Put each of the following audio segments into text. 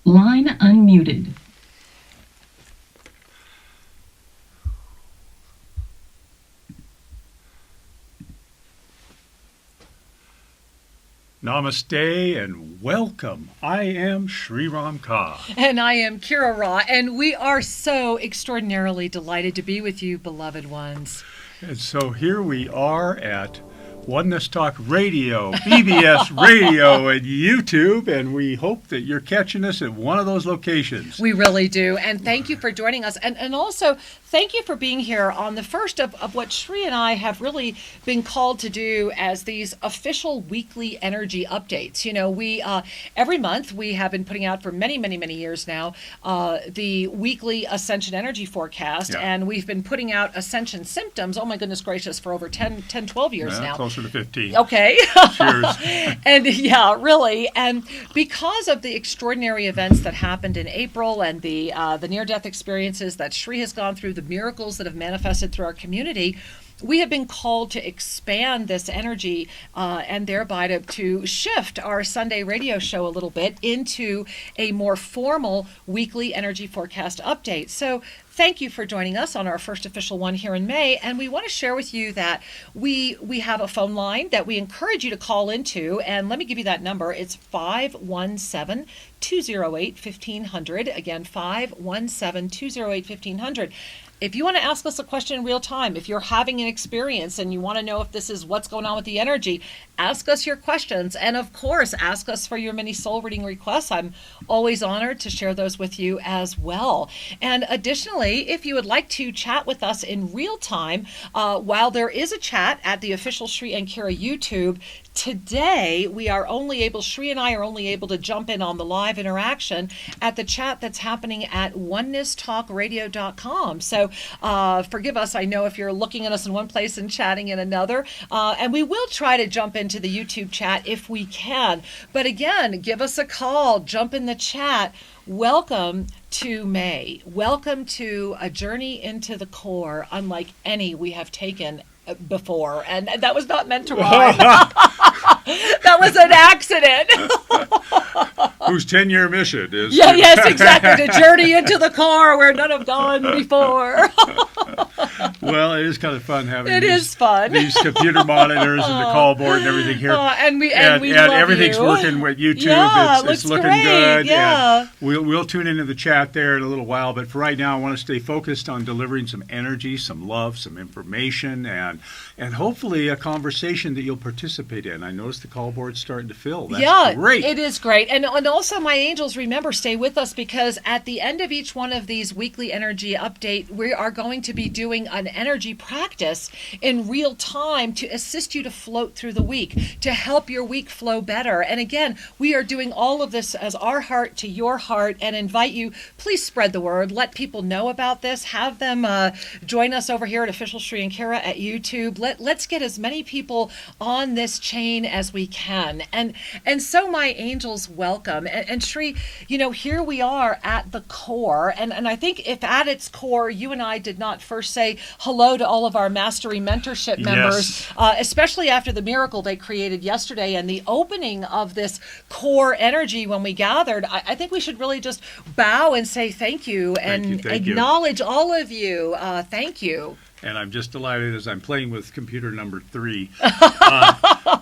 Line unmuted. Namaste and welcome. I am Sri Ram Ka. And I am Kira Ra, and we are so extraordinarily delighted to be with you, beloved ones. And so here we are at Oneness Talk Radio, BBS Radio, and YouTube, and we hope that you're catching us at one of those locations. We really do, and thank you for joining us, and also thank you for being here on the first of what Sri and I have really been called to do as these official weekly energy updates. You know, we every month we have been putting out for many years now the weekly Ascension energy forecast, and we've been putting out Ascension symptoms, oh my goodness gracious, for over 12 years now. Closer to 15. Okay. Cheers. And yeah, really. And because of the extraordinary events that happened in April and the near-death experiences that Sri has gone through, the miracles that have manifested through our community, we have been called to expand this energy and thereby to shift our Sunday radio show a little bit into a more formal weekly energy forecast update. So thank you for joining us on our first official one here in May. And we want to share with you that we have a phone line that we encourage you to call into. And let me give you that number. It's 517-208-1500. Again, 517-208-1500. If you want to ask us a question in real time, if you're having an experience and you want to know if this is what's going on with the energy, ask us your questions. And of course, ask us for your mini soul reading requests. I'm always honored to share those with you as well. And additionally, if you would like to chat with us in real time, while there is a chat at the official Sri and Kira YouTube, today Sri and I are only able to jump in on the live interaction at the chat that's happening at onenesstalkradio.com. So forgive us, I know if you're looking at us in one place and chatting in another, and we will try to jump into the YouTube chat if we can. But again, give us a call, jump in the chat. Welcome to May. Welcome to a journey into the core, unlike any we have taken before, and that was not meant to rhyme. That was an accident. Whose 10-year mission is yes, exactly, to journey into the core where none have gone before. Well, it is kind of fun having these computer monitors and the call board and everything here. And we and love everything's you. working with YouTube. Yeah, it's looking great. good. Yeah. And we'll tune into the chat there in a little while. But for right now, I want to stay focused on delivering some energy, some love, some information, and hopefully a conversation that you'll participate in. I noticed the call board's starting to fill. That's great. It is great. And also, my angels, remember, stay with us, because at the end of each one of these weekly energy update, we are going to be doing an energy practice in real time to assist you to float through the week, to help your week flow better. And again, we are doing all of this as our heart to your heart, and invite you, please spread the word. Let people know about this. Have them join us over here at Official Sri and Kira at YouTube. Let's get as many people on this chain as we can. And so, my angels, welcome. And Sri, here we are at the core. And I think if at its core, you and I did not first say hello to all of our Mastery Mentorship members, especially after the miracle they created yesterday and the opening of this core energy when we gathered, I think we should really just bow and say thank you and acknowledge all of you. Thank you. And I'm just delighted as I'm playing with computer number 3.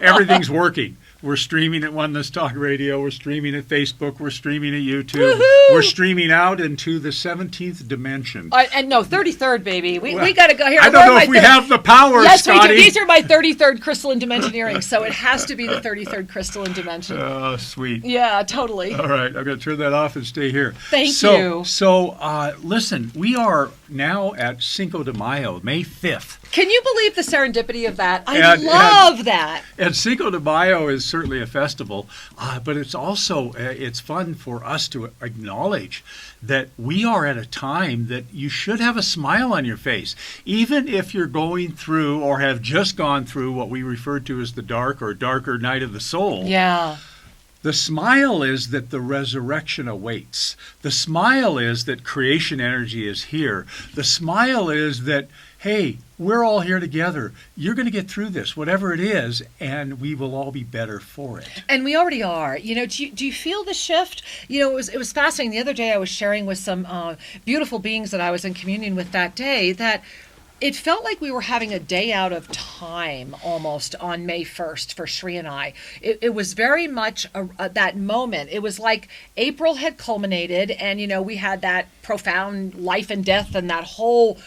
Everything's working. We're streaming at Oneness Talk Radio. We're streaming at Facebook. We're streaming at YouTube. Woo-hoo! We're streaming out into the 17th dimension. And no, 33rd, baby. We got to go here. I don't know if we have the power, yes, Scotty. We do. These are my 33rd crystalline dimension earrings, so it has to be the 33rd crystalline dimension. Oh, sweet. Yeah, totally. All right, I'm going to turn that off and stay here. Thank you. So, listen, we are now at Cinco de Mayo, May 5th. Can you believe the serendipity of that? I love that. And Cinco de Mayo is certainly a festival, but it's also, it's fun for us to acknowledge that we are at a time that you should have a smile on your face. Even if you're going through or have just gone through what we refer to as the dark or darker night of the soul. Yeah. The smile is that the resurrection awaits. The smile is that creation energy is here. The smile is that hey, we're all here together. You're going to get through this, whatever it is, and we will all be better for it. And we already are. Do you feel the shift? It was fascinating. The other day I was sharing with some beautiful beings that I was in communion with that day that it felt like we were having a day out of time almost on May 1st for Shri and I. It was very much that moment. It was like April had culminated and, we had that profound life and death and that whole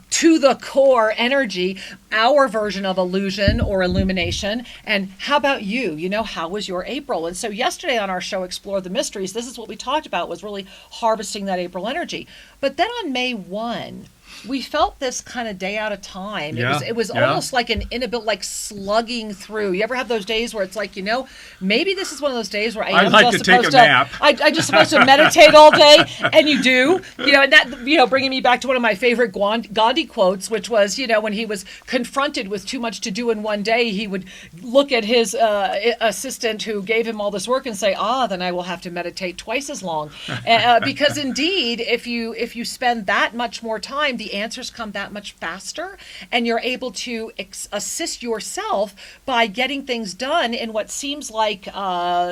to the core energy, our version of illusion or illumination. And how about you? How was your April? And so yesterday on our show, Explore the Mysteries, this is what we talked about, was really harvesting that April energy. But then on May 1, we felt this kind of day out of time. It was almost like an inability, like slugging through. You ever have those days where it's like, maybe this is one of those days where I am like just to supposed take a nap. I just supposed to meditate all day, and you do. And that, bringing me back to one of my favorite Gandhi quotes, which was, when he was confronted with too much to do in one day, he would look at his assistant who gave him all this work and say, then I will have to meditate twice as long. Because indeed, if you spend that much more time, the answers come that much faster, and you're able to assist yourself by getting things done in what seems like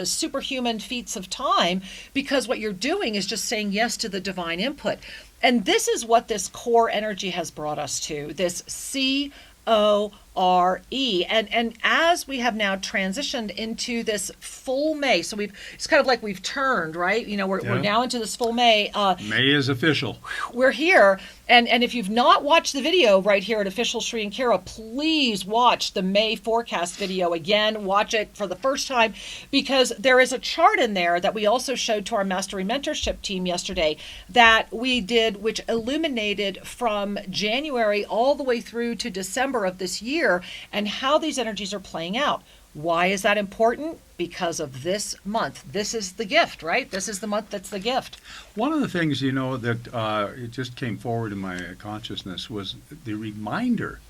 superhuman feats of time, because what you're doing is just saying yes to the divine input. And this is what this core energy has brought us to, this CORE. And as we have now transitioned into this full May, so it's kind of like we've turned, right? We're now into this full May. May is official. We're here. And if you've not watched the video right here at Official Shri and Kira, please watch the May forecast video again. Watch it for the first time, because there is a chart in there that we also showed to our Mastery Mentorship team yesterday that we did, which illuminated from January all the way through to December of this year, and how these energies are playing out. Why is that important? Because of this month. This is the gift, right? This is the month that's the gift. One of the things, that it just came forward in my consciousness was the reminder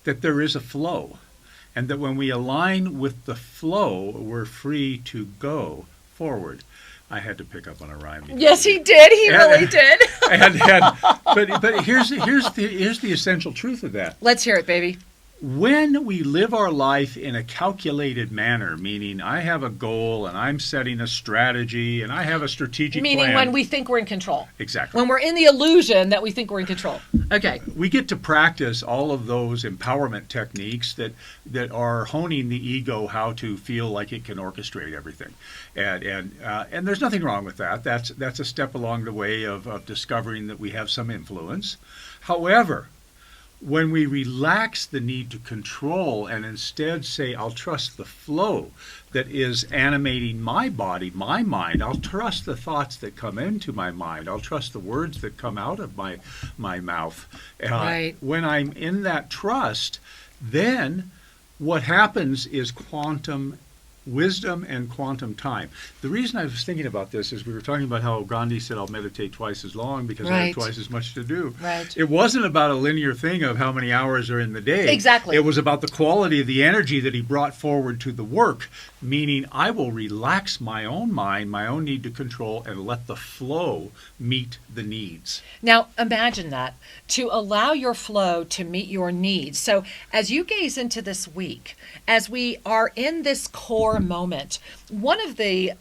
that there is a flow, and that when we align with the flow, we're free to go forward. I had to pick up on a rhyme. Yes, he did. He really did. But here's the essential truth of that. Let's hear it, baby. When we live our life in a calculated manner, meaning I have a goal and I'm setting a strategy and I have a strategic plan. Meaning when we think we're in control. Exactly. When we're in the illusion that we think we're in control. Okay. We get to practice all of those empowerment techniques that are honing the ego how to feel like it can orchestrate everything. And there's nothing wrong with that. That's a step along the way of discovering that we have some influence. However, when we relax the need to control and instead say, I'll trust the flow that is animating my body, my mind, I'll trust the thoughts that come into my mind, I'll trust the words that come out of my mouth. Right. When I'm in that trust, then what happens is quantum wisdom and quantum time. The reason I was thinking about this is we were talking about how Gandhi said, I'll meditate twice as long because I have twice as much to do. Right. It wasn't about a linear thing of how many hours are in the day. Exactly. It was about the quality of the energy that he brought forward to the work, meaning I will relax my own mind, my own need to control, and let the flow meet the needs. Now, imagine that, to allow your flow to meet your needs. So as you gaze into this week, as we are in this core moment, one of the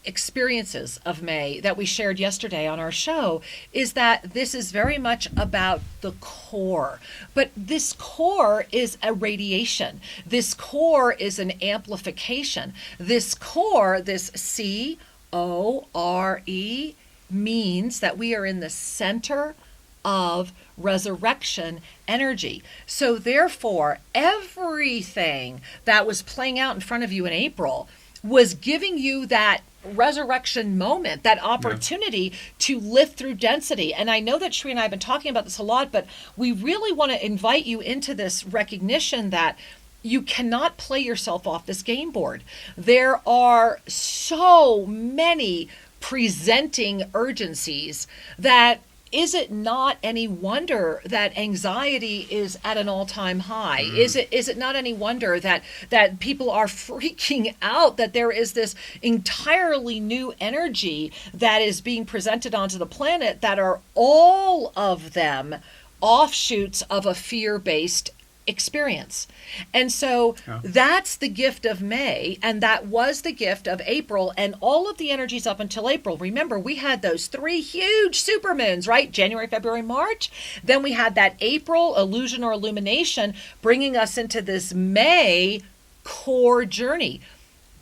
experiences of May that we shared yesterday on our show is that this is very much about the core. But this core is a radiation. This core is an amplification. This core, this CORE, means that we are in the center of resurrection energy. So therefore, everything that was playing out in front of you in April was giving you that resurrection moment, that opportunity to lift through density. And I know that Shri and I have been talking about this a lot, but we really want to invite you into this recognition that you cannot play yourself off this game board. There are so many presenting urgencies that is it not any wonder that anxiety is at an all-time high? Is it not any wonder that people are freaking out, that there is this entirely new energy that is being presented onto the planet, that are all of them offshoots of a fear-based experience. And so that's the gift of May, and that was the gift of April, and all of the energies up until April. Remember, we had those 3 huge supermoons, right? January, February, March. Then we had that April illusion or illumination bringing us into this May core journey.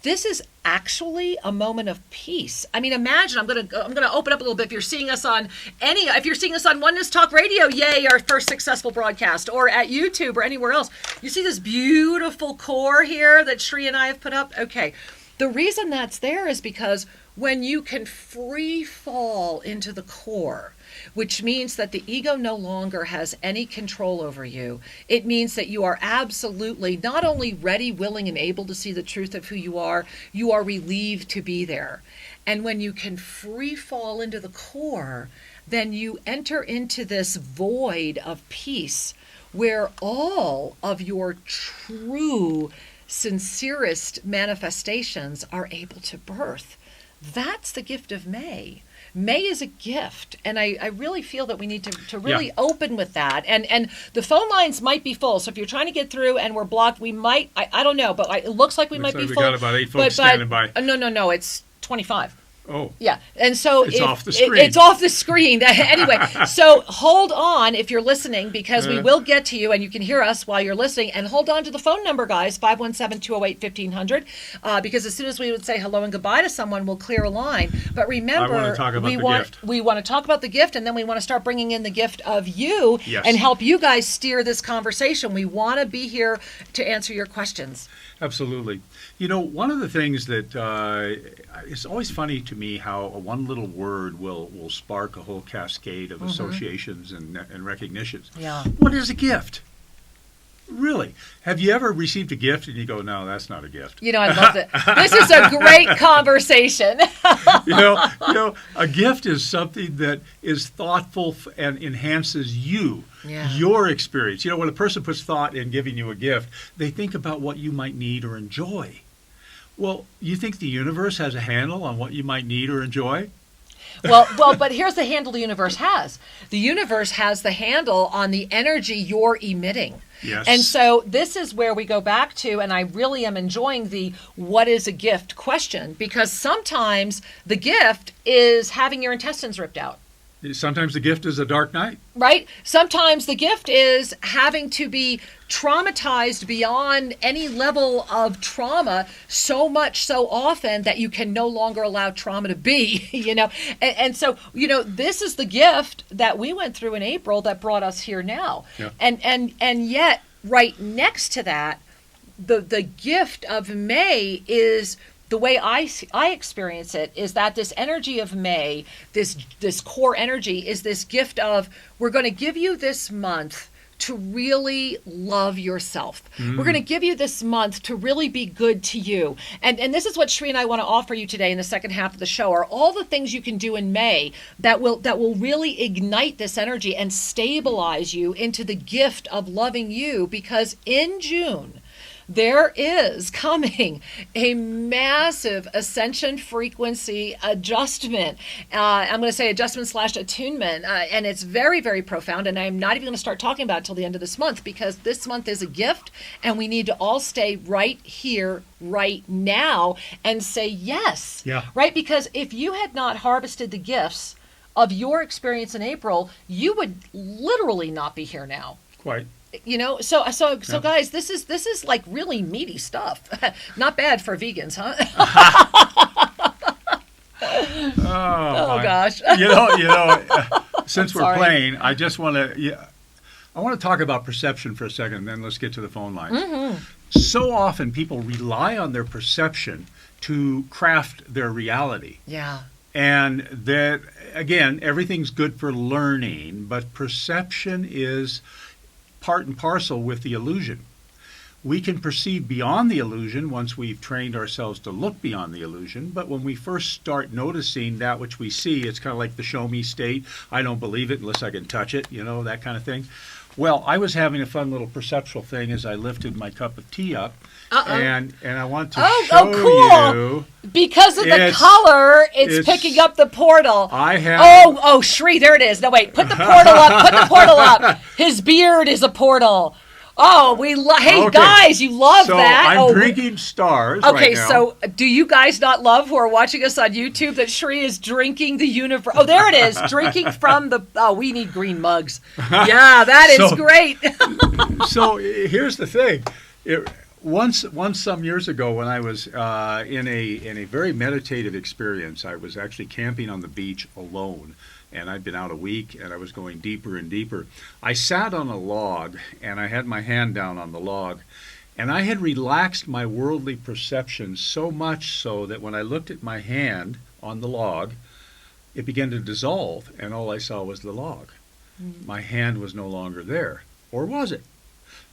This is actually a moment of peace. I mean, imagine, I'm going to open up a little bit. If you're seeing us on Oneness Talk Radio, yay, our first successful broadcast, or at YouTube or anywhere else, you see this beautiful core here that Shri and I have put up? Okay. The reason that's there is because when you can free fall into the core, which means that the ego no longer has any control over you. It means that you are absolutely not only ready, willing, and able to see the truth of who you are relieved to be there. And when you can free fall into the core, then you enter into this void of peace where all of your true, sincerest manifestations are able to birth. That's the gift of May. May is a gift, and I really feel that we need to really open with that. And the phone lines might be full, so if you're trying to get through and we're blocked, we might, I don't know, but it looks like we might be full. We got about 8 folks standing by. No, it's 25. Oh. Yeah. And so it's off the screen. It's off the screen. Anyway, so hold on if you're listening, because we will get to you and you can hear us while you're listening. And hold on to the phone number, guys, 517-208-1500, because as soon as we would say hello and goodbye to someone, we'll clear a line. But remember, I want to talk about gift. We want to talk about the gift, and then we want to start bringing in the gift of you and help you guys steer this conversation. We want to be here to answer your questions. Absolutely. You know, one of the things that it's always funny to me how one little word will spark a whole cascade of associations and recognitions. Yeah. What is a gift? Really? Have you ever received a gift and you go, no, that's not a gift? You know, I love it. This is a great conversation. you know, a gift is something that is thoughtful and enhances you. Yeah. Your experience. You know, when a person puts thought in giving you a gift, they think about what you might need or enjoy. Well, you think the universe has a handle on what you might need or enjoy? Well, but here's the handle the universe has. The universe has the handle on the energy you're emitting. Yes. And so this is where we go back to, and I really am enjoying the what is a gift question, because sometimes the gift is having your intestines ripped out. Sometimes the gift is a dark night. Right? Sometimes the gift is having to be traumatized beyond any level of trauma so much so often that you can no longer allow trauma to be, you know. And so, you know, this is the gift that we went through in April that brought us here now. Yeah. And yet right next to that, the gift of May is, the way I experience it, is that this energy of May, this core energy, is this gift of, we're going to give you this month to really love yourself. We're going to give you this month to really be good to you. And this is what Shri and I want to offer you today in the second half of the show, are all the things you can do in May that will really ignite this energy and stabilize you into the gift of loving you, because in June, there is coming a massive ascension frequency adjustment. I'm going to say adjustment/attunement, and it's very, very profound. And I'm not even going to start talking about it until the end of this month, because this month is a gift, and we need to all stay right here, right now, and say yes. Yeah. Right? Because if you had not harvested the gifts of your experience in April, you would literally not be here now. Quite. You know, so guys, this is like really meaty stuff. Not bad for vegans, huh? Oh gosh. You know, since we're playing, I just want to I want to talk about perception for a second, and then let's get to the phone lines. So often people rely on their perception to craft their reality. Yeah. And that, again, everything's good for learning, but perception is part and parcel with the illusion. We can perceive beyond the illusion once we've trained ourselves to look beyond the illusion, but when we first start noticing that which we see, it's kind of like the show me state. I don't believe it unless I can touch it, you know, that kind of thing. Well, I was having a fun little perceptual thing as I lifted my cup of tea up, and I want to show cool. you. Because of the color, it's picking up the portal. I have. Oh, Shri, there it is. No, wait, put the portal up. Put the portal up. His beard is a portal. Oh, hey, guys, you love that. I'm drinking stars right now. So do you guys not love who are watching us on YouTube that Shri is drinking the universe? Oh, there it is, drinking from the, we need green mugs. Yeah, that is great. So here's the thing. Once some years ago when I was in a very meditative experience, I was actually camping on the beach alone. And I'd been out a week, and I was going deeper and deeper. I sat on a log, and I had my hand down on the log, and I had relaxed my worldly perception so much so that when I looked at my hand on the log, it began to dissolve, and all I saw was the log. My hand was no longer there. Or was it?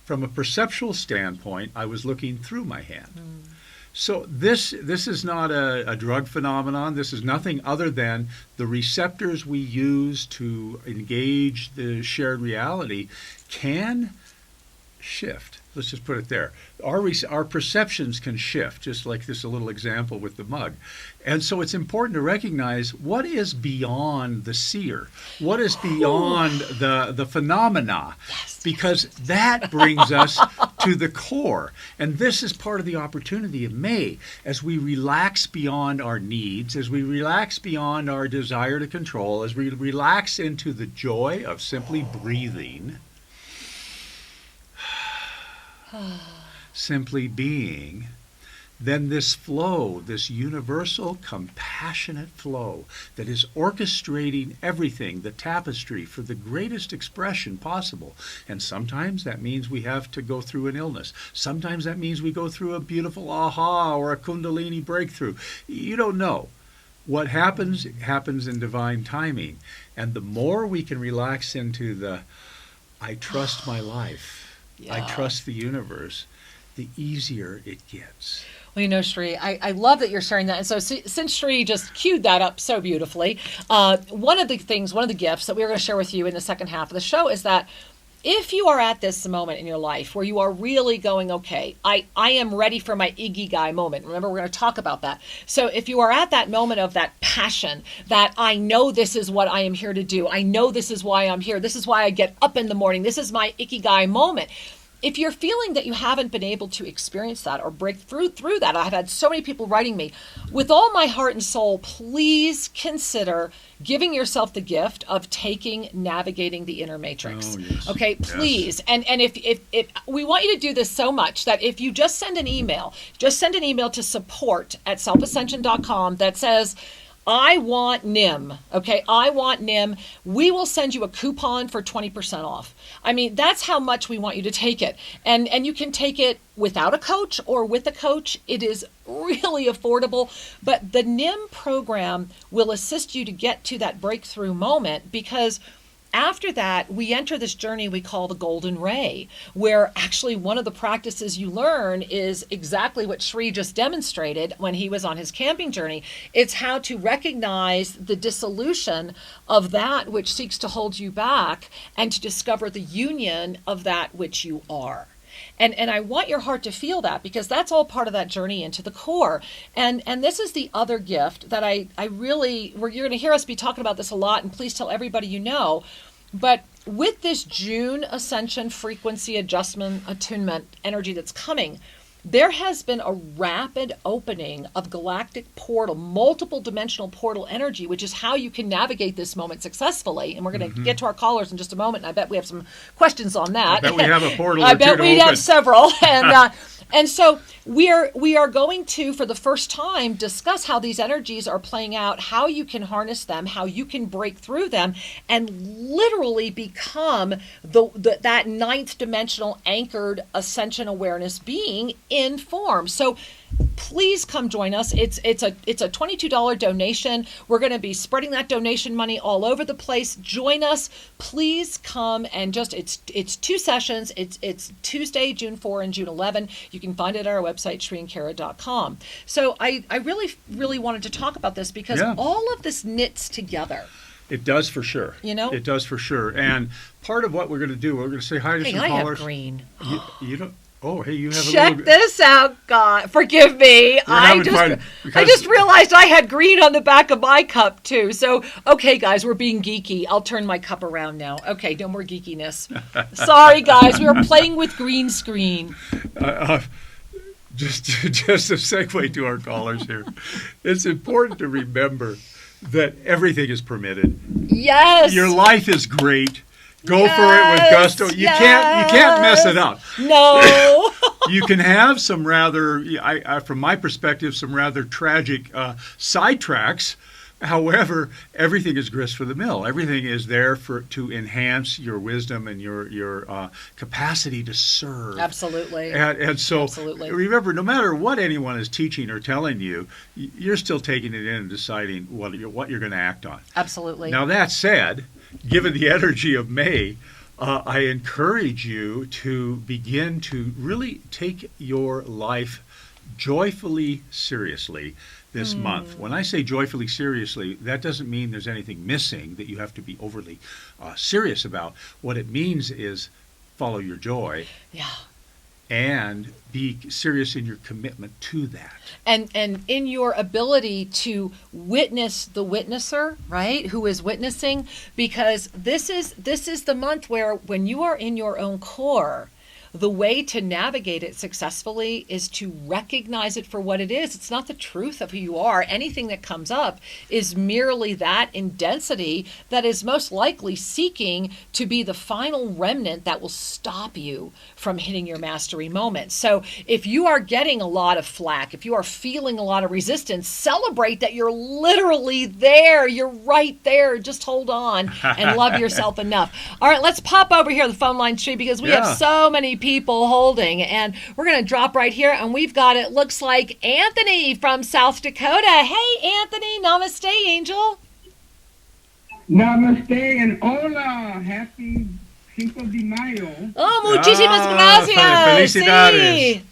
From a perceptual standpoint, I was looking through my hand. So this is not a drug phenomenon. This is nothing other than the receptors we use to engage the shared reality can shift. Let's just put it there. Our perceptions can shift, just like this little example with the mug. And so it's important to recognize what is beyond the seer, what is beyond the phenomena, because that brings us to the core. And this is part of the opportunity of May, as we relax beyond our needs, as we relax beyond our desire to control, as we relax into the joy of simply breathing. Simply being, then this flow, this universal compassionate flow that is orchestrating everything, the tapestry for the greatest expression possible. And sometimes that means we have to go through an illness. Sometimes that means we go through a beautiful aha or a kundalini breakthrough. You don't know. What happens in divine timing. And the more we can relax into the, I trust my life, I trust the universe, the easier it gets. Well, Shri, I love that you're sharing that. And so since Shri just cued that up so beautifully, one of the gifts that we're going to share with you in the second half of the show is that if you are at this moment in your life where you are really going, okay, I am ready for my Ikigai moment. Remember, we're going to talk about that. So if you are at that moment of that passion, that I know this is what I am here to do. I know this is why I'm here. This is why I get up in the morning. This is my Ikigai moment. If you're feeling that you haven't been able to experience that or break through that, I've had so many people writing me, with all my heart and soul, please consider giving yourself the gift of navigating the inner matrix. Oh, yes. Okay, please. Yes. And if we want you to do this so much that if you just send an email to support@selfascension.com that says, I want NIM, okay? I want NIM. We will send you a coupon for 20% off. I mean, that's how much we want you to take it. And you can take it without a coach or with a coach. It is really affordable. But the NIM program will assist you to get to that breakthrough moment, because after that, we enter this journey we call the Golden Ray, where actually one of the practices you learn is exactly what Shri just demonstrated when he was on his camping journey. It's how to recognize the dissolution of that which seeks to hold you back and to discover the union of that which you are. And I want your heart to feel that, because that's all part of that journey into the core. And this is the other gift that I really, you're going to hear us be talking about this a lot, and please tell everybody you know. But with this June Ascension frequency adjustment, attunement energy that's coming, there has been a rapid opening of galactic portal, multiple dimensional portal energy, which is how you can navigate this moment successfully. And we're going to get to our callers in just a moment. And I bet we have some questions on that. I bet we have a portal or I two bet to we open. have several. And so we are going to, for the first time, discuss how these energies are playing out, how you can harness them, how you can break through them, and literally become that ninth dimensional anchored ascension awareness being in form. So please come join us. It's a $22 donation. We're going to be spreading that donation money all over the place. Join us. Please come and it's 2 sessions. It's Tuesday, June 4 and June 11. You can find it at our website, shriandkara.com. So I really, really wanted to talk about this because all of this knits together. It does for sure. You know? It does for sure. And part of what we're going to do, we're going to say hi to Hey, some I callers. have green. You don't. Oh, hey, you have a Check little. this out, God. Forgive me. I having fun because- just realized I had green on the back of my cup too. So, okay, guys, we're being geeky. I'll turn my cup around now. Okay, no more geekiness. Sorry, guys. We were playing with green screen. Just a segue to our callers here. It's important to remember that everything is permitted. Yes. Your life is great. Go for it with Yes, gusto. You can't mess it up. No. You can have some rather, from my perspective, some rather tragic sidetracks. However, everything is grist for the mill. Everything is there to enhance your wisdom and your capacity to serve. Absolutely. And so Absolutely. remember, no matter what anyone is teaching or telling you, you're still taking it in and deciding what you're going to act on. Absolutely. Now, that said, given the energy of May, I encourage you to begin to really take your life joyfully seriously this month. When I say joyfully seriously, that doesn't mean there's anything missing that you have to be overly serious about. What it means is follow your joy. Yeah. And be serious in your commitment to that. And in your ability to witness the witnesser, right? Who is witnessing, because this is the month where when you are in your own core, the way to navigate it successfully is to recognize it for what it is. It's not the truth of who you are. Anything that comes up is merely that in density that is most likely seeking to be the final remnant that will stop you from hitting your mastery moment. So if you are getting a lot of flack, if you are feeling a lot of resistance, celebrate that you're literally there. You're right there. Just hold on and love yourself enough. All right, let's pop over here to the phone line, Tree, because we have so many people holding, and we're going to drop right here, and we've got, it looks like, Anthony from South Dakota. Hey, Anthony. Namaste, Angel. Namaste and hola. Happy Cinco de Mayo. Oh, muchísimas gracias. Felicidades. Sí.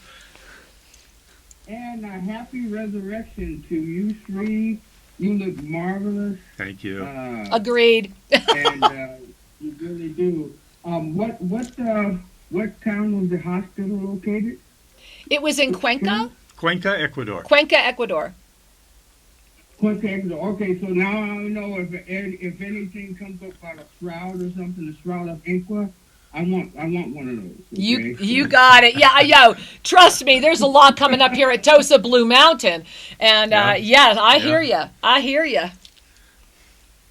And a happy resurrection to you three. You look marvelous. Thank you. Agreed. And you really do. What town was the hospital located? It was in Cuenca. Cuenca, Ecuador. Cuenca, Ecuador. Cuenca, Ecuador. Okay, so now I know if anything comes up about a shroud or something, the shroud of Inca, I want one of those. Okay? You got it. Yeah, yo, trust me, there's a lot coming up here at Tosa Blue Mountain. And I hear you. I hear you.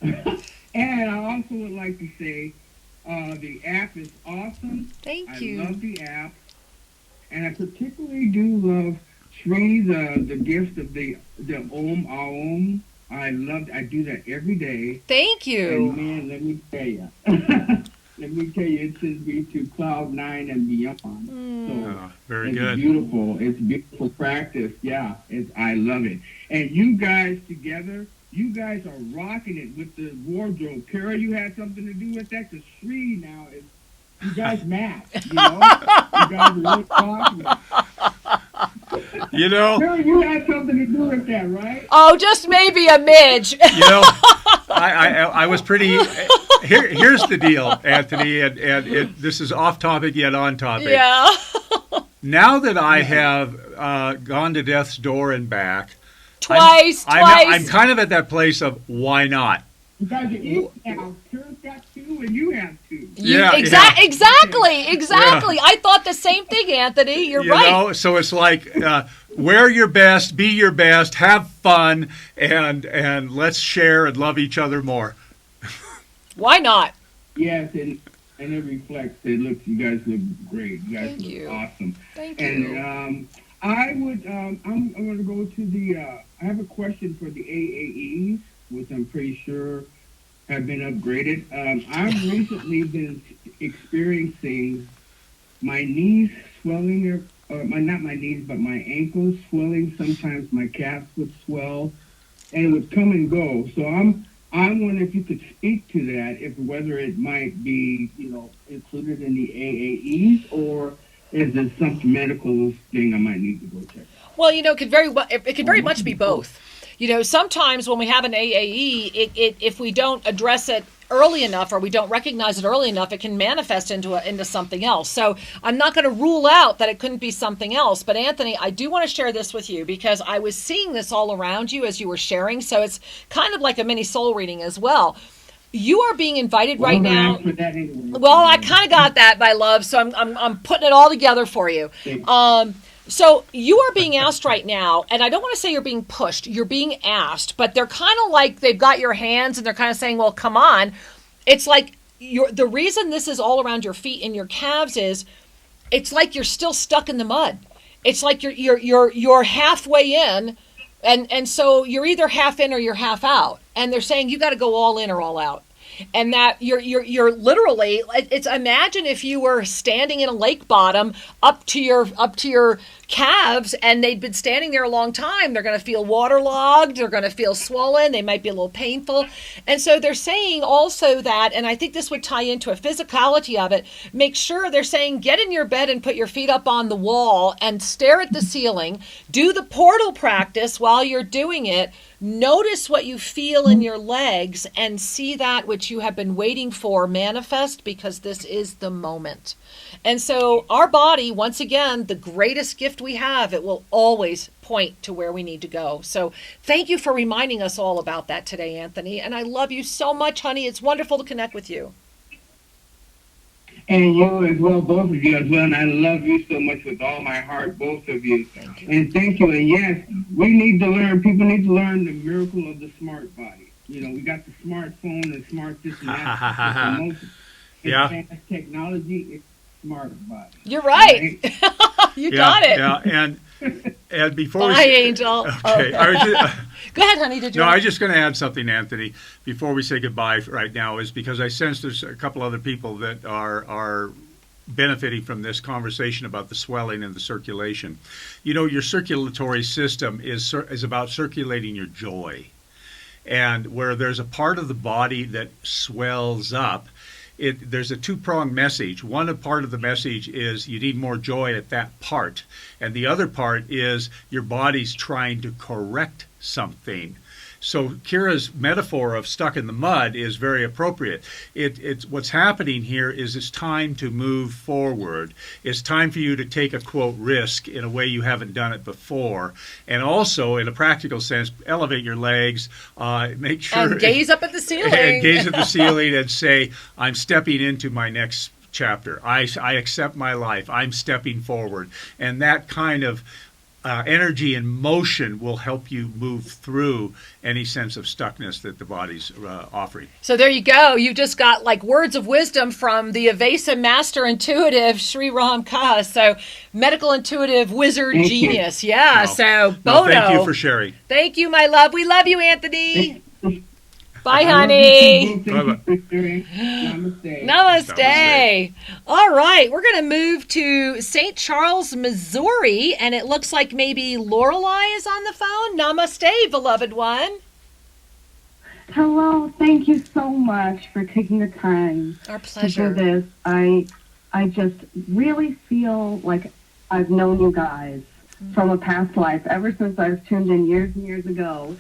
And I also would like to say, the app is awesome. Thank you. I love the app. And I particularly do love Sri, the gift of the Om Aum. I do that every day. Thank you. And man, let me tell you. It sends me to cloud 9 and beyond. So very it's good. Beautiful. It's beautiful practice. Yeah, I love it. And you guys together, you guys are rocking it with the wardrobe. Kara, you had something to do with that? Because Sri now is, you guys match, you know? You guys are really rocking it. You know, Kara, you had something to do with that, right? Oh, just maybe a midge. You know, I was pretty. Here's the deal, Anthony, and this is off topic yet on topic. Yeah. Now that I have gone to death's door and back, Twice. I'm kind of at that place of why not? Because you now, Kara's got 2 and you have 2. Exactly. Yeah. I thought the same thing, Anthony. You're You right. know, so it's like wear your best, be your best, have fun, and let's share and love each other more. Why not? Yes, and it reflects. You guys look great. You guys Thank look you. awesome. Thank And you. I'm going to go to the. I have a question for the AAEs, which I'm pretty sure have been upgraded. I've recently been experiencing my knees swelling, not my knees, but my ankles swelling. Sometimes my calves would swell, and it would come and go. So I wonder if you could speak to that, whether it might be, included in the AAEs, or is it some medical thing I might need to go check out? Well, it could very much be both. sometimes when we have an AAE, if we don't address it early enough, or we don't recognize it early enough, it can manifest into something else. So I'm not going to rule out that it couldn't be something else. But Anthony, I do want to share this with you because I was seeing this all around you as you were sharing. So it's kind of like a mini soul reading as well. You are being invited right now. Well, I kind of got that, my love. So I'm putting it all together for you. So you are being asked right now, and I don't want to say you're being pushed, you're being asked, but they're kind of like they've got your hands and they're kind of saying, well, come on. It's like the reason this is all around your feet and your calves is it's like you're still stuck in the mud. It's like you're halfway in, and so you're either half in or you're half out. And they're saying you got to go all in or all out. And that you're literally, it's, imagine if you were standing in a lake bottom up to your calves, and they'd been standing there a long time. They're going to feel waterlogged. They're going to feel swollen. They might be a little painful. And so they're saying also that, and I think this would tie into a physicality of it, make sure they're saying get in your bed and put your feet up on the wall and stare at the ceiling. Do the portal practice while you're doing it. Notice what you feel in your legs and see that which you have been waiting for manifest, because this is the moment. And so our body, once again, the greatest gift we have, it will always point to where we need to go. So thank you for reminding us all about that today, Anthony. And I love you so much, honey. It's wonderful to connect with you. And you as well, both of you as well. And I love you so much with all my heart, both of you. Thank you. And thank you. And yes, we need to learn, people need to learn the miracle of the smart body. We got the smartphone and smart this and that. Yeah. Technology, it's smart body. You're right. You got it. Yeah, and before Bye, Angel. Okay. Go ahead, honey. Did you? No, I was just going to add something, Anthony, before we say goodbye right now, is because I sense there's a couple other people that are benefiting from this conversation about the swelling and the circulation. Your circulatory system is about circulating your joy. And where there's a part of the body that swells up, there's a two-pronged message. One part of the message is you need more joy at that part. And the other part is your body's trying to correct something. So Kira's metaphor of stuck in the mud is very appropriate. It's what's happening here is it's time to move forward. It's time for you to take a, quote, risk in a way you haven't done it before. And also, in a practical sense, elevate your legs, make sure... And gaze up at the ceiling. And gaze at the ceiling and say, I'm stepping into my next chapter. I accept my life. I'm stepping forward. And that kind of energy and motion will help you move through any sense of stuckness that the body's offering. So there you go. You just got like words of wisdom from the evasive master intuitive Sri Ram Kaur. So medical intuitive wizard genius. Yeah. No. So Bono. Thank you for sharing. Thank you, my love. We love you, Anthony. Bye, honey. Namaste. Namaste. All right, we're going to move to St. Charles, Missouri, and it looks like maybe Lorelei is on the phone. Namaste, beloved one. Hello, thank you so much for taking the time Our to pleasure. do this. I just really feel like I've known you guys from a past life, ever since I was tuned in years and years ago.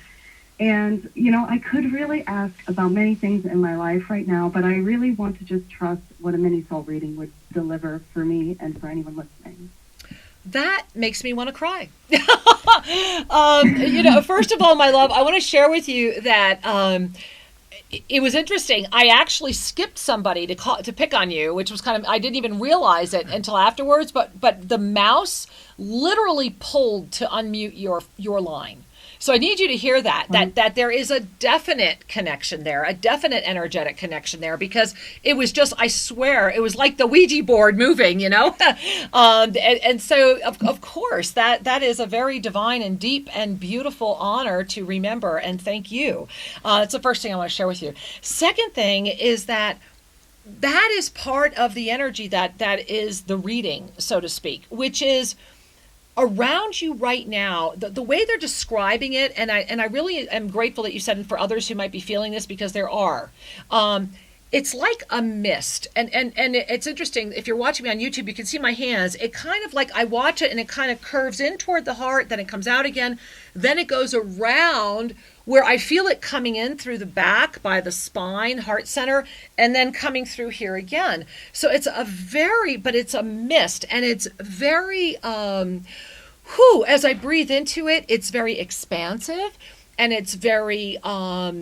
And, I could really ask about many things in my life right now, but I really want to just trust what a mini soul reading would deliver for me and for anyone listening. That makes me want to cry. First of all, my love, I want to share with you that it was interesting. I actually skipped somebody to pick on you, which was I didn't even realize it until afterwards, but the mouse literally pulled to unmute your line. So I need you to hear that there is a definite connection there, a definite energetic connection there, because it was just, I swear, it was like the Ouija board moving, and so, of course, that is a very divine and deep and beautiful honor to remember, and thank you. That's the first thing I want to share with you. Second thing is that is part of the energy that is the reading, so to speak, which is around you right now. The way they're describing it, and I really am grateful that you said it for others who might be feeling this, because there are. it's like a mist. And it's interesting. If you're watching me on YouTube, you can see my hands. It kind of like I watch it and it kind of curves in toward the heart, then it comes out again. Then it goes around where I feel it coming in through the back by the spine, heart center, and then coming through here again. So it's but it's a mist, and it's very, as I breathe into it, it's very expansive and it's very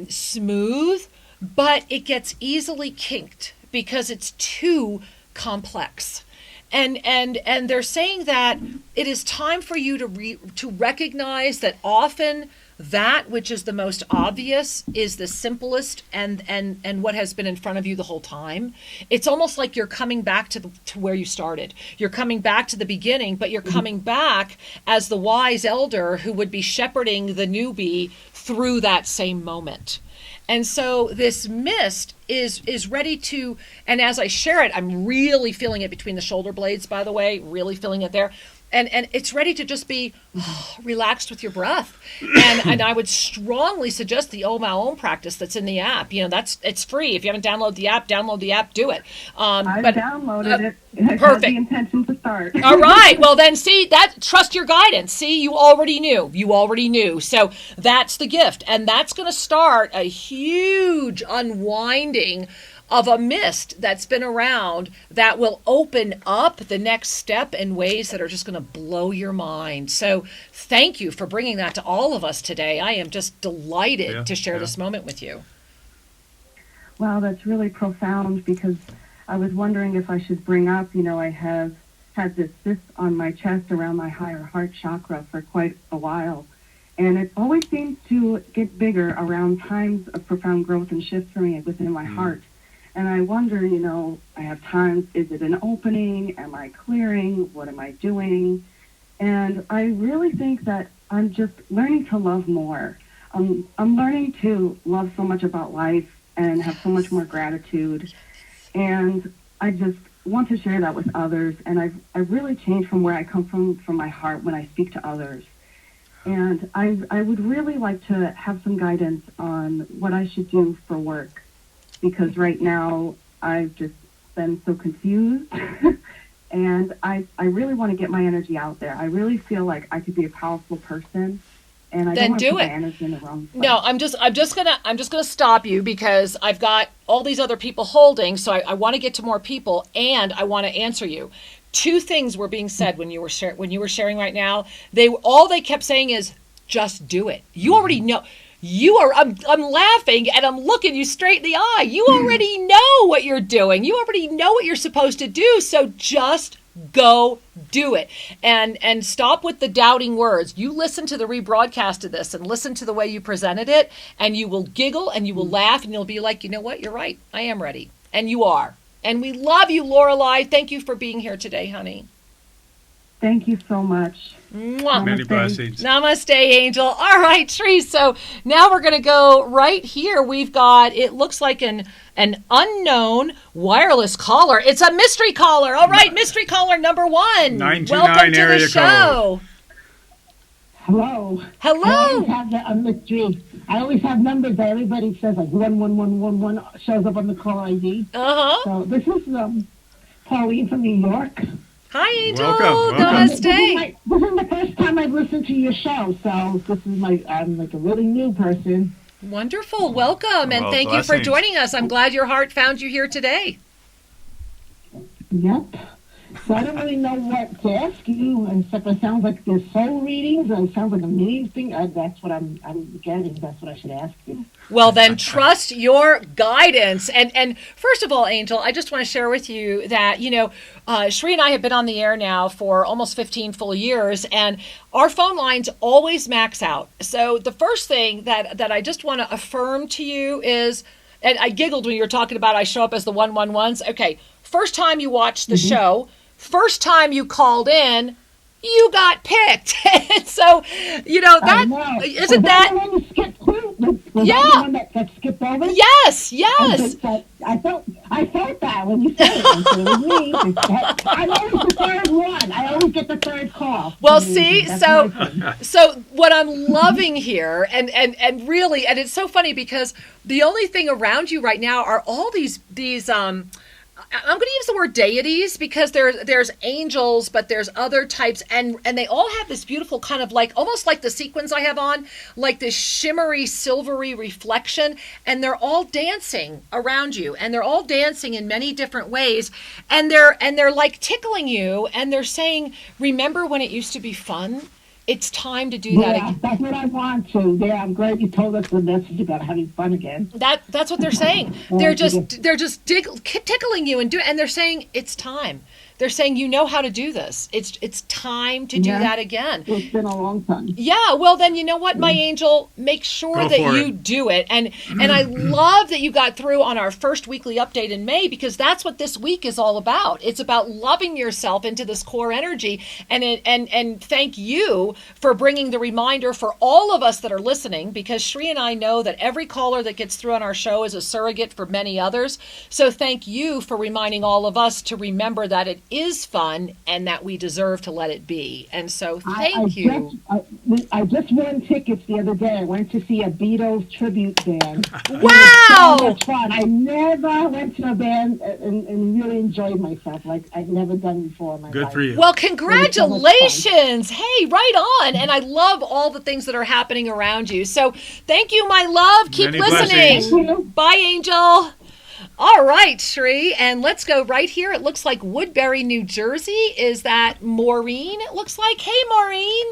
smooth, but it gets easily kinked because it's too complex. And they're saying that it is time for you to recognize that often that which is the most obvious is the simplest and what has been in front of you the whole time. It's almost like you're coming back to where you started. You're coming back to the beginning, but you're coming back as the wise elder who would be shepherding the newbie through that same moment. And so this mist is ready to, and as I share it, I'm really feeling it between the shoulder blades, by the way, really feeling it there. And it's ready to just be relaxed with your breath. And I would strongly suggest the Om Om practice that's in the app. It's free. If you haven't downloaded the app, do it. I've downloaded it. I Perfect. had the intention to start. All right. Well, then trust your guidance. See, you already knew. So that's the gift. And that's going to start a huge unwinding of a mist that's been around that will open up the next step in ways that are just going to blow your mind. So thank you for bringing that to all of us today. I am just delighted to share this moment with you. Wow, that's really profound, because I was wondering if I should bring up, I have had this cyst on my chest around my higher heart chakra for quite a while. And it always seems to get bigger around times of profound growth and shift for me within my heart. And I wonder, I have times, is it an opening? Am I clearing? What am I doing? And I really think that I'm just learning to love more. I'm learning to love so much about life and have so much more gratitude. And I just want to share that with others. And I've really changed from where I come from my heart when I speak to others. And I would really like to have some guidance on what I should do for work, because right now I've just been so confused. And I really want to get my energy out there. I really feel like I could be a powerful person, and I don't want to put my energy in the wrong place. No, I'm just gonna stop you, because I've got all these other people holding, so I want to get to more people, and I want to answer you. Two things were being said when you were sharing right now. All they kept saying is, just do it. You already know. I'm laughing and I'm looking you straight in the eye. You already know what you're doing. You already know what you're supposed to do. So just go do it. And stop with the doubting words. You listen to the rebroadcast of this and listen to the way you presented it, and you will giggle and you will laugh and you'll be like, you know what? You're right. I am ready. And you are. And we love you, Lorelei. Thank you for being here today, honey. Thank you so much. Mwah. Many blessings. Namaste, Angel. All right, Tree. So now we're going to go right here. We've got, it looks like an unknown wireless caller. It's a mystery caller. All right, mystery caller number 1. 929 Welcome to area the show. Hello. Hello. I always have a mystery. I always have numbers that everybody says, like 11111 shows up on the caller ID. Uh-huh. So this is Pauline from New York. Hi, Angel. Welcome. Namaste. This is the first time I've listened to your show, so this is I'm like a really new person. Wonderful. Welcome. And Well, thank you for blessings. joining us. I'm glad your heart found you here today. Yep. So I don't really know what to ask you, except it sounds like there's soul readings, and it sounds like a meeting thing. That's what I'm getting. That's what I should ask you. Well, then trust your guidance. And first of all, Angel, I just want to share with you that, Sri and I have been on the air now for almost 15 full years, and our phone lines always max out. So the first thing that I just want to affirm to you is, and I giggled when you were talking about I show up as the 111s. Okay, first time you watched the show, first time you called in, you got picked. And so, I know. isn't Was that... I the one you skipped through? Was Yeah. that the one that skipped over? Yes, yes. I felt that when you said it. I said, it was me. I'm always the third one. I always get the third call. Well, see, That's so my thing. so what I'm loving here, and really, and it's so funny because the only thing around you right now are all these I'm going to use the word deities because there's angels, but there's other types, and they all have this beautiful kind of like almost like the sequins I have on, like this shimmery, silvery reflection, and they're all dancing around you, and they're all dancing in many different ways, and they're like tickling you, and they're saying, "Remember when it used to be fun? It's time to do that Yeah, again." that's what I want to. Yeah, I'm glad you told us the message about having fun again. That's what they're saying. They're just tickling you and they're saying it's time. They're saying you know how to do this. It's time to do that again. It's been a long time. Yeah, well then you know what, my angel, make sure Go that for you it. do it. And I love that you got through on our first weekly update in May because that's what this week is all about. It's about loving yourself into this core energy and thank you for bringing the reminder for all of us that are listening because Shri and I know that every caller that gets through on our show is a surrogate for many others. So thank you for reminding all of us to remember that it is fun and that we deserve to let it be. And so thank you. I just won tickets the other day. I went to see a Beatles tribute band. Wow! So much fun. I never went to a band and really enjoyed myself like I've never done before in my Good life. for you. Well, congratulations. Hey, right on. And I love all the things that are happening around you. So thank you, my love. Keep Many listening. blessings. Bye, Angel. All right, Shri, and let's go right here. It looks like Woodbury, New Jersey. Is that Maureen? It looks like. Hey, Maureen.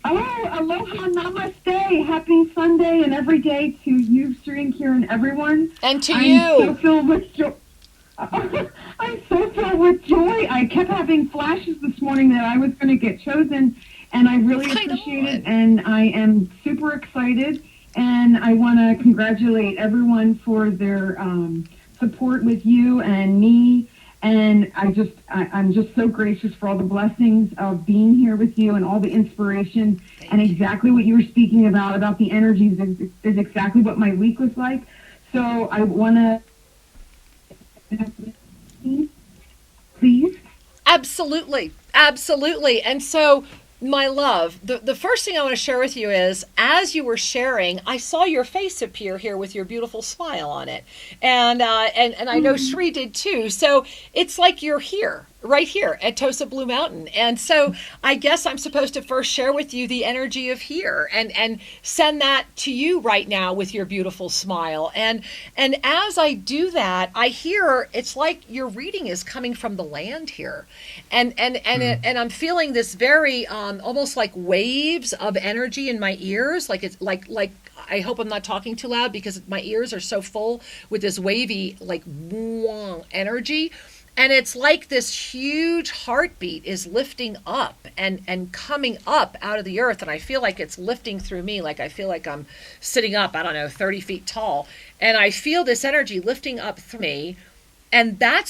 Oh, aloha, namaste. Happy Sunday and every day to you, Sri and Kieran, everyone. And to I'm you. so filled with joy. I'm so filled with joy. I kept having flashes this morning that I was going to get chosen, and I really Right appreciate on. it, and I am super excited, and I want to congratulate everyone for their support with you and me, and I'm just so gracious for all the blessings of being here with you and all the inspiration, and exactly what you were speaking about the energies is exactly what my week was like. So I want to please. Absolutely. Absolutely. And so, my love, the first thing I want to share with you is, as you were sharing, I saw your face appear here with your beautiful smile on it. And I know Shri did too. So it's like you're here, right here at Tosa Blue Mountain. And so I guess I'm supposed to first share with you the energy of here and send that to you right now with your beautiful smile. And as I do that, I hear it's like your reading is coming from the land here. And I'm feeling this very almost like waves of energy in my ears, like it's like I hope I'm not talking too loud because my ears are so full with this wavy like energy. And it's like this huge heartbeat is lifting up and coming up out of the earth. And I feel like it's lifting through me. Like I feel like I'm sitting up, 30 feet tall. And I feel this energy lifting up through me. And that's